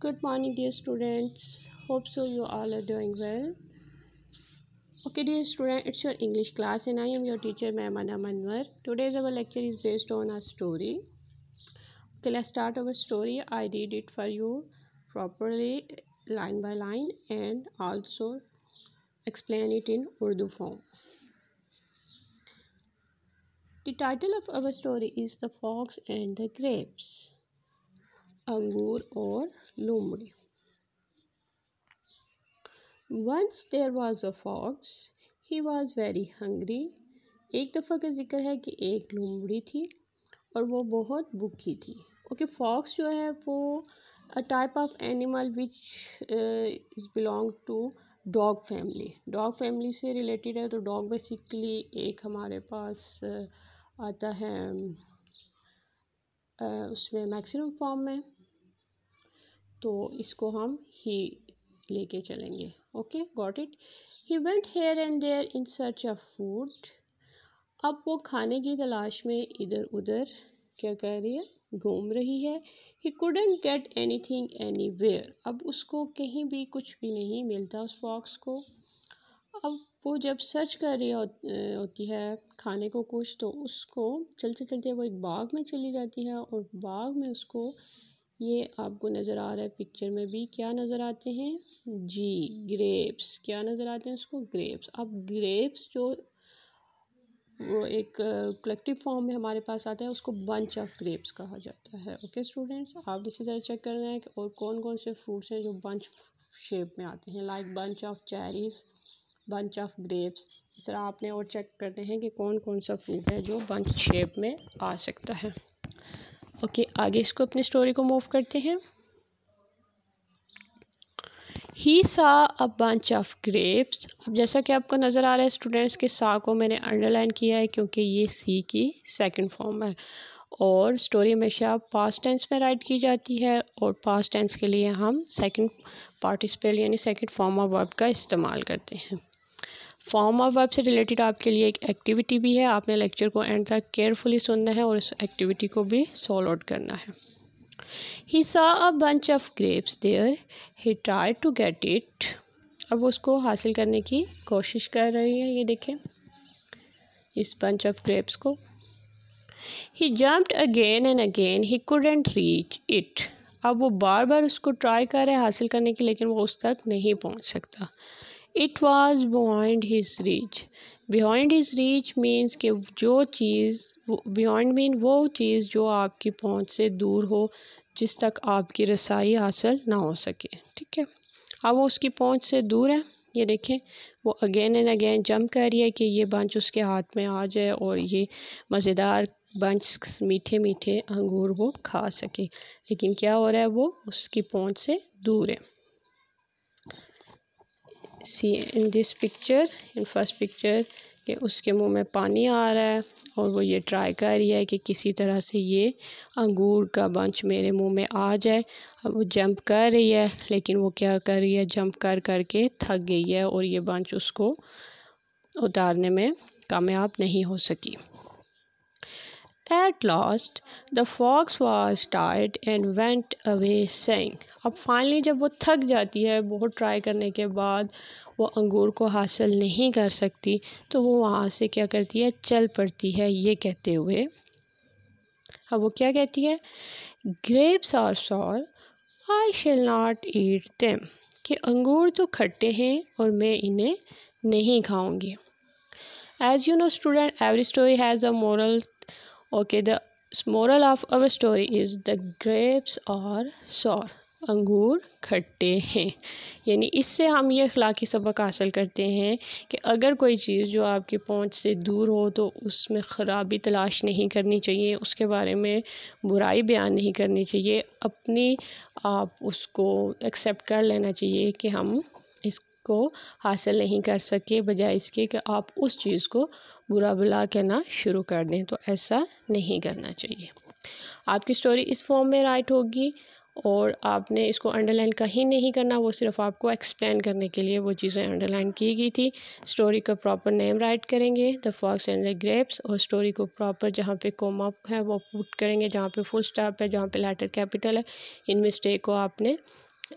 Good morning, dear students. Hope so you all are doing well. Okay, dear student, it's your English class and I am your teacher, Maimuna Manwar. Today's our lecture is based on a story. Okay, let's start our story. I read it for you properly, line by line, and also explain it in Urdu form. The title of our story is The Fox and the Grapes. अंगूर और लोमड़ी. Once there was a fox. He was very hungry. एक दफ़ा का जिक्र है कि एक लोमड़ी थी और वो बहुत भूखी थी. ओके, फॉक्स जो है वो a type of animal which is belong to dog family. Dog family से रिलेटेड है. तो डॉग बेसिकली एक हमारे पास आता है उसमें मैक्सिमम फॉर्म में, तो इसको हम ही लेके चलेंगे. Okay, got it. He went here and there in search of food. अब वो खाने की तलाश में इधर उधर क्या कर रही है, घूम रही है. He couldn't get anything anywhere. अब उसको कहीं भी कुछ भी नहीं मिलता उस फॉक्स को. अब वो जब सर्च कर रही होती है खाने को कुछ, तो उसको चलते चलते वो एक बाग में चली जाती है और बाग में उसको ये आपको नज़र आ रहा है पिक्चर में भी, क्या नज़र आते हैं जी, ग्रेप्स. क्या नज़र आते हैं उसको, ग्रेप्स. अब ग्रेप्स जो वो एक कलेक्टिव फॉर्म में हमारे पास आता है, उसको बंच ऑफ ग्रेप्स कहा जाता है. ओके स्टूडेंट्स, आप इसी तरह चेक करना है कि और कौन कौन से फ्रूट्स हैं जो बंच शेप में आते हैं, like bunch of cherries, bunch of grapes. इस तरह आपने और चेक करते हैं कि कौन कौन सा फ्रूट है जो बंच शेप में आ सकता है. ओके, आगे इसको अपनी स्टोरी को मूव करते हैं. ही सा अ बंच ऑफ ग्रेप्स. अब जैसा कि आपको नज़र आ रहा है स्टूडेंट्स के सा को मैंने अंडरलाइन किया है क्योंकि ये सी की सेकंड फॉर्म है और स्टोरी हमेशा पास्ट टेंस में राइट की जाती है और पास्ट टेंस के लिए हम सेकंड पार्टिसिपल यानी सेकंड फॉर्म ऑफ वर्ब का इस्तेमाल करते हैं. फॉर्म ऑफ वर्ब से रिलेटेड आपके लिए एक एक्टिविटी भी है. आपने लेक्चर को एंड तक केयरफुली सुनना है और इस एक्टिविटी को भी सॉल्व आउट करना है. He saw a bunch of grapes there. He tried to get it. अब उसको हासिल करने की कोशिश कर रही है. ये देखें इस bunch of grapes को. He jumped again and again. He couldn't reach it. अब वो बार बार उसको ट्राई कर रहा है हासिल करने की, लेकिन वो उस तक नहीं पहुंच सकता. It was beyond his reach. Beyond his reach means कि जो चीज़, beyond mean वो चीज़ जो आपकी पहुंच से दूर हो, जिस तक आपकी रसाई हासिल ना हो सके. ठीक है, अब वो उसकी पहुंच से दूर है. ये देखें वो अगेन एंड अगेन जंप कर रही है कि ये बंच उसके हाथ में आ जाए और ये मज़ेदार बंच मीठे मीठे अंगूर वो खा सके, लेकिन क्या हो रहा है, वो उसकी पहुंच से दूर है. See in this picture, in first picture, कि उसके मुंह में पानी आ रहा है और वो ये ट्राई कर रही है कि किसी तरह से ये अंगूर का बंच मेरे मुंह में आ जाए. अब वो जंप कर रही है, लेकिन वो क्या कर रही है, जंप कर कर के थक गई है और ये बंच उसको उतारने में कामयाब नहीं हो सकी. At last, the fox was tired and went away saying. अब फाइनली जब वो थक जाती है बहुत ट्राई करने के बाद, वो अंगूर को हासिल नहीं कर सकती, तो वो वहाँ से क्या करती है, चल पड़ती है ये कहते हुए. अब वो क्या कहती है, grapes are sour, I shall not eat them. कि अंगूर तो खट्टे हैं और मैं इन्हें नहीं खाऊंगी. As you know student, every story has a moral. Okay, the moral of our story is the grapes are sour. अंगूर खट्टे हैं. यानी इससे हम ये अखलाकी सबक हासिल करते हैं कि अगर कोई चीज़ जो आपकी पहुंच से दूर हो तो उसमें ख़राबी तलाश नहीं करनी चाहिए, उसके बारे में बुराई बयान नहीं करनी चाहिए. अपनी आप उसको एक्सेप्ट कर लेना चाहिए कि हम को हासिल नहीं कर सके, बजाय इसके कि आप उस चीज़ को बुरा भला कहना शुरू कर दें. तो ऐसा नहीं करना चाहिए. आपकी स्टोरी इस फॉर्म में राइट होगी और आपने इसको अंडरलाइन कहीं नहीं करना, वो सिर्फ आपको एक्सप्लेन करने के लिए वो चीज़ें अंडरलाइन की गई थी. स्टोरी का प्रॉपर नेम राइट करेंगे, the fox and the grapes, और स्टोरी को प्रॉपर जहाँ पे कोमा है वो पुट करेंगे, जहाँ पे फुल स्टॉप है, जहाँ पे लेटर कैपिटल है, इन मिस्टेक को आपने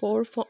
4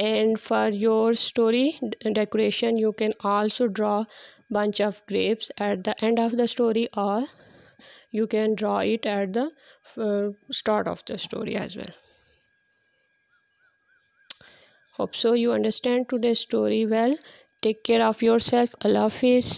And for your story decoration, you can also draw bunch of grapes at the end of the story, or you can draw it at the start of the story as well. Hope so you understand today's story well. Take care of yourself. Allah Hafiz.